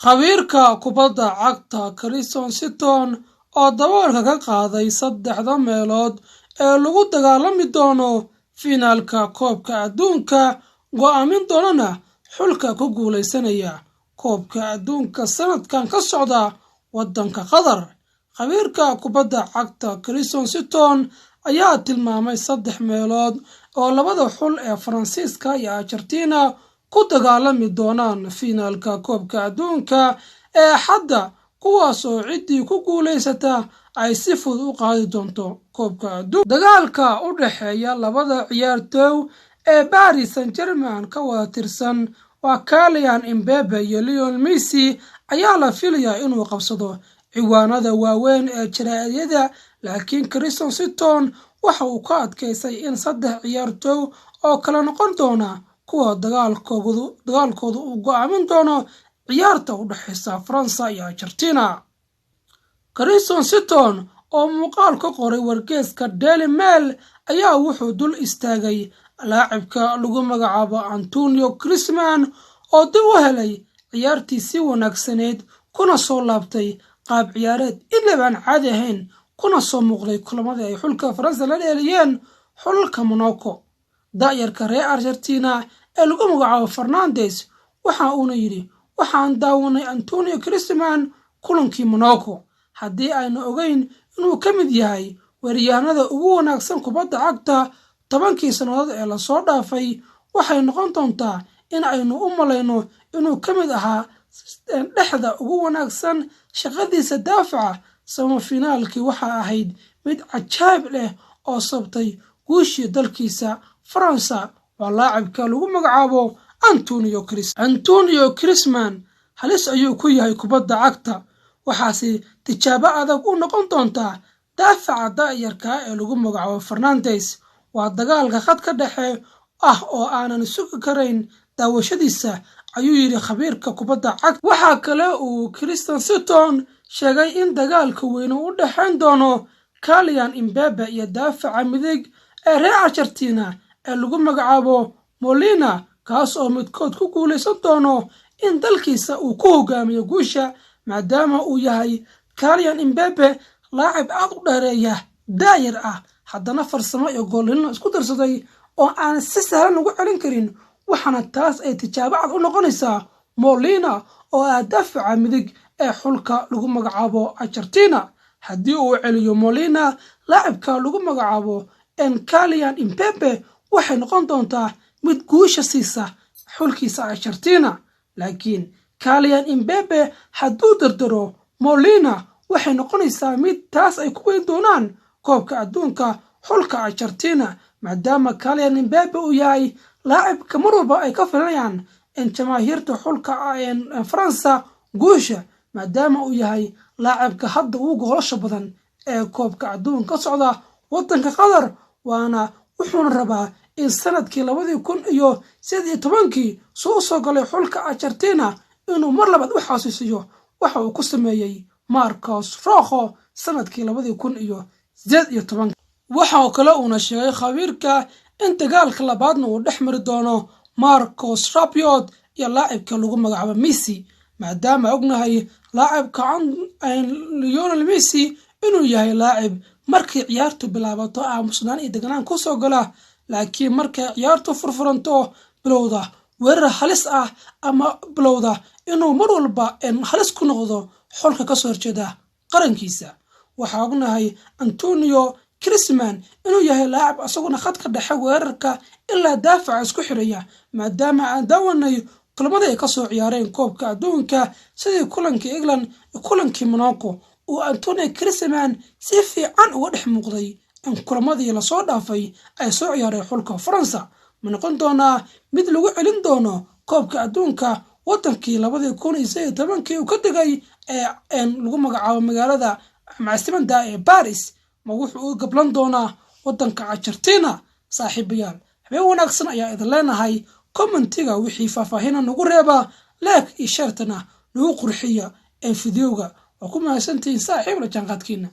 khabiirka kubadda cagta Christian Sitton oo daboolka ka qaaday 3 meelood ee lagu dagaalami doono finaalka koobka adduunka go'aamin doonana xulka ku guuleysanaya koobka adduunka sanadkan ka socda wadanka Qatar. khabiirka kubadda cagta Christian Sitton ayaa tilmaamay 3 meelood oo labada xul ee Faransiiska iyo Argentina ku dagaalami doonaan finaalka koobka adduunka ee hadda kuwaas oo cidii ku guuleysata ay si fudud u qaadi doonto koobka adduunka. dagaalka u dhaxeeya labada ciyaartooy ee Paris Saint-Germain ka wada tirsan waa Kylian Mbappe iyo Lionel Messi ayaa la filayaa inuu qabsado ciwaanada waaweyn ee jaraa'idada, laakiin Christian Sitton waxa uu ka adkeysay in 3 ciyaartooy oo kala noqon doona kuwa dagaalkooda uu go'aamin doono ciyaarta u dhaxaysa Faransa iyo Argentina. Christian Sitton oo muuqaal ka qoray wargeyska Daily Mail ayaa wuxuu dul istaagay laacibka lagu magacaabo Antonio Griezmann oo dib u helay ciyaartii si wanaagsaneed kuna soo laabtay qaab ciyaareed aan caadi ahayn kuna soo muuqday kulamada ay xulka Faransa la dheeliyeen xulka Monaco. da'yarka reer Argentina ee lagu magacaabo Fernandes waxa uuna yiri waxaan daawanay Antonio Griezmann kulankii Monaco haddii aynu ogeyn inuu ka mid yahay weeraryahanada ugu wanaagsan kubadda cagta 10 sanadood ee la soo dhaafay waxay noqon doontaa in aynu u malayno inuu ka mid ahaa dhexda ugu wanaagsan shaqadiisa daafaca. semifinaalkii waxa ahayd mid cajaa'ib leh oo sabtay guushii dalkiisa Faransa waa laacibka lagu magacaabo Antonio Griezmann halis ayuu ku yahay kubadda cagta waxaasi tijaabo adag u noqon doontaa daafaca da'yarka ee lagu magacaabo Fernandes. waa dagaalka khadka dhexe oo aanan sugi karayn daawashadiisa ayuu yiri khabiirka kubadda cagta. waxa kale uu Christian Sitton sheegay in dagaalka weyn u dhaxayn doono Kylian Mbappe iyo daafaca midig ee reer Argentina ee lagu magacaabo Molina kaas oo midkood ku guuleysan doono in dalkiisa uu ku hogaamiyo guusha maadaama uu yahay Kylian Mbappe laacib aad u dheereeya daayir ah haddana farsamo iyo goolnimo isku darsaday oo aan si sahlan ugu celin karin waxaana taas ay tijaabo cad u noqonaysaa Molina oo ah daafaca midig ee xulka lagu magacaabo Argentina. haddii uu celiyo Molina laacibka lagu magacaabo Kylian Mbappe waxay noqon doontaa mid guusha siisa xulkiisa Argentina, laakiin Kylian Mbappe hadduu dardaro Molina waxay noqonaysaa mid taas ay ku weyn doonaan koobka adduunka xulka Argentina maadaama Kylian Mbappe uu yahay laacibka mar walba ay ka filanayaan in jamaahiirta xulka Faransa guusha maadaama uu yahay laacibka hadda ugu goolasha badan ee koobka adduunka ka socda wadanka Qatar wuxuuna rabaa in sanadkii 2018 soo galay xulka Argentina inuu mar labaad u xasuusiyo waxa uu ku sameeyay Marcos Rojo sanadkii 2018. waxa kale uu sheegay khabiirka in dagaalka labaadna uu dhex mari doono Marcos Rabiot iyo laacibka lagu magacaabo Messi maadaama ognahay laacibka Lionel Messi inuu yahay laacib markii ciyaartu bilaabato aamusnaan iyo deganaan ku soo gala, laakiin markay ciyaartu furfuranto bilowda weerar halis ah ama bilowda inuu mar walba halis ku noqdo xulka ka soo horjeeda qarankiisa. waxaa ognahay Antonio Griezmann inuu yahay laacib asaguna khadka dhexe weerarka ilaa daafaca isku xiraya maadaama aan daawanay kulamada ay ka soo ciyaareen koobka adduunka sidii kulankii England iyo kulankii Monaco oo Antonio Griezmann si fiican uga dhex muuqday in kulamadii la soo dhaafay ay soo ciyaareen xulka Faransa. ma noqon doonaa mid lagu celin doono koobka adduunka wadankii 2018 uu ka degay ee lagu magacaabo magaalada caasimadda ee Paris ma wuxuu gablan doonaa wadanka Argentina? saaxiibayaal habeen wanaagsan ayaa idin leenahay commentiga wixii faahfaahin nagu reeba like iyo share-tana nagu qurxiya fiidiyowga waa ku mahadsantihiin saaxiib la jaanqaadkiina.